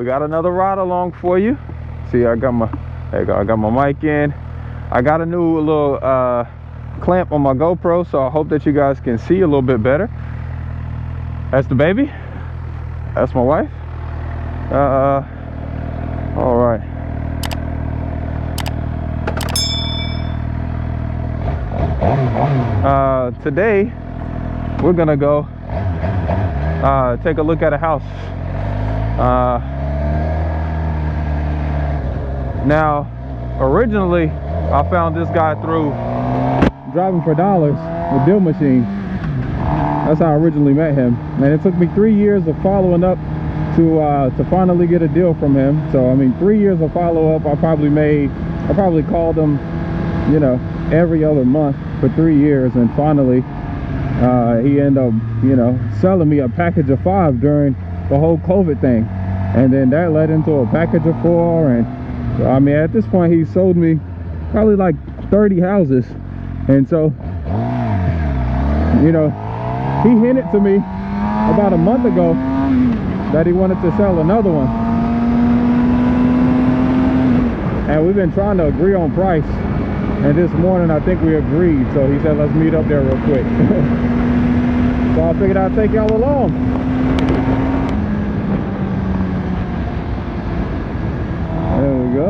We got another ride along for you. See, I got my, there you go, I got my mic in. I got a new little clamp on my GoPro, so I hope that you guys can see a little bit better. That's the baby. That's my wife. All right. Today we're gonna go take a look at a house. Now, originally I found this guy through Driving for Dollars with Deal Machine. That's how I originally met him, and it took me 3 years of following up to finally get a deal from him. So I mean, 3 years of follow-up. I probably called him, you know, every other month for 3 years, and finally he ended up, you know, selling me a package of 5 during the whole COVID thing, and then that led into a package of 4. And I mean, at this point he sold me probably like 30 houses. And so, you know, he hinted to me about a month ago that he wanted to sell another one, and we've been trying to agree on price, and this morning I think we agreed. So he said, let's meet up there real quick. So I figured I'd take y'all along. There we go.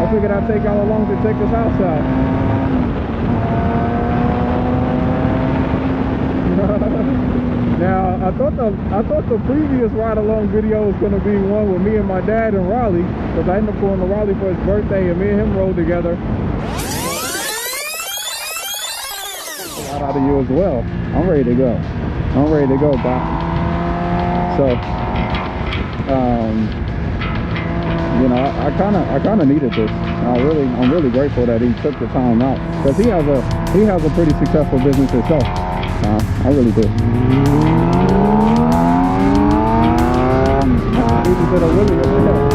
I figured I'd take y'all along to check this house out. Now, I thought the previous ride along video was going to be one with me and my dad in Raleigh, because I ended up going to Raleigh for his birthday, and me and him rode together. A lot out of you as well. I'm ready to go. I'm ready to go, Doc. So, you know, I kind of needed this. I'm really grateful that he took the time out, because he has a pretty successful business himself. I really do. He just did a really good job.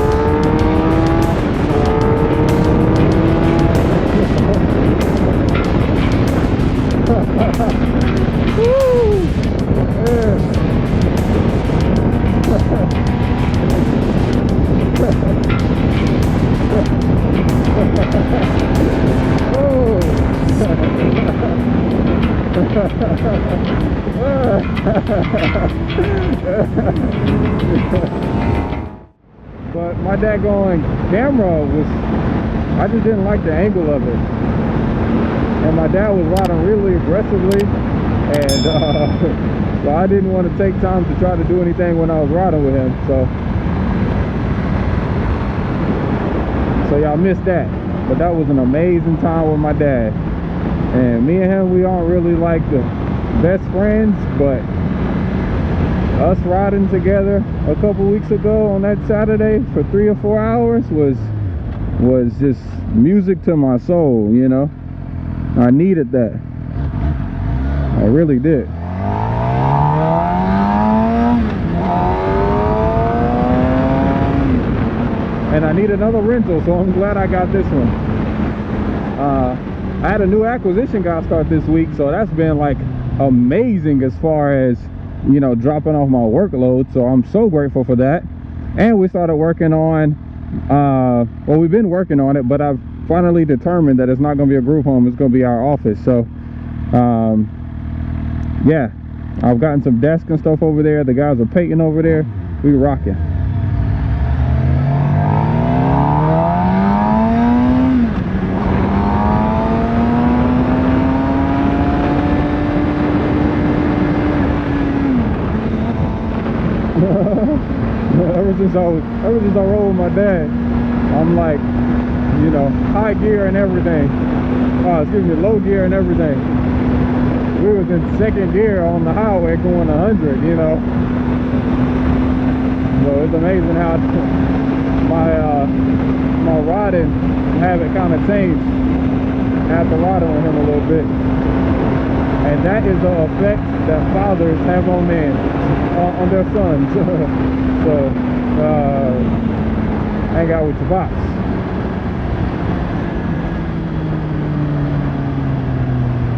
But my daggone camera I just didn't like the angle of it, and my dad was riding really aggressively, and so I didn't want to take time to try to do anything when I was riding with him. So y'all missed that, but that was an amazing time with my dad. And me and him, we aren't really like the best friends, but us riding together a couple weeks ago on that Saturday for 3 or 4 hours was just music to my soul, you know. I needed that. I really did. And I need another rental, so I'm glad I got this one. I had a new acquisition guy start this week, so that's been like amazing as far as, you know, dropping off my workload. So I'm so grateful for that. And we started working on well, we've been working on it, but I've finally determined that it's not going to be a group home, it's going to be our office. So yeah, I've gotten some desks and stuff over there. The guys are painting over there. We rocking. Ever since I rode with my dad, I'm like, you know, high gear and everything. Excuse me, low gear and everything. We was in second gear on the highway going 100, you know. So it's amazing how my riding habit kind of changed after riding with him a little bit. And that is the effect that fathers have on men, on their sons. So hang out with your box.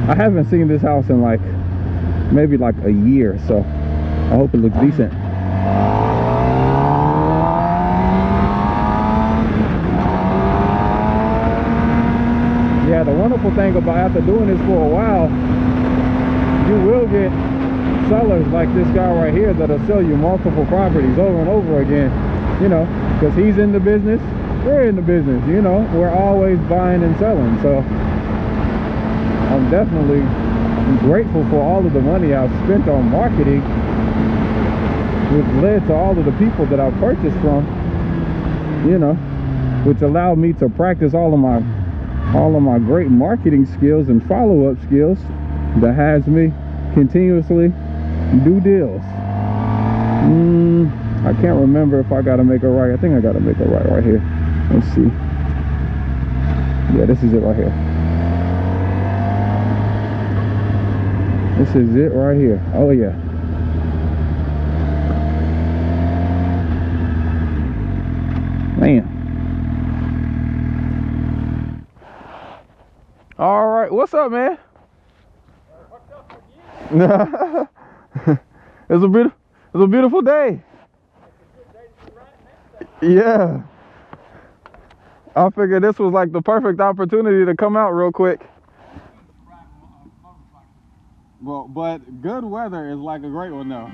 I haven't seen this house in like maybe like a year, so I hope it looks decent. Yeah, the wonderful thing about after doing this for a while, you will get sellers like this guy right here that'll sell you multiple properties over and over again, you know, because he's in the business, we're in the business, you know, we're always buying and selling. So I'm definitely grateful for all of the money I've spent on marketing, which led to all of the people that I've purchased from, you know, which allowed me to practice all of my great marketing skills and follow-up skills that has me continuously do deals. I can't remember if I gotta make a right. I think I gotta make a right here. Let's see. Yeah, this is it right here. This is it right here. Oh yeah. Man. All right, what's up, man? It's a beautiful day. Yeah. I figured this was like the perfect opportunity to come out real quick. Well, but good weather is like a great one though.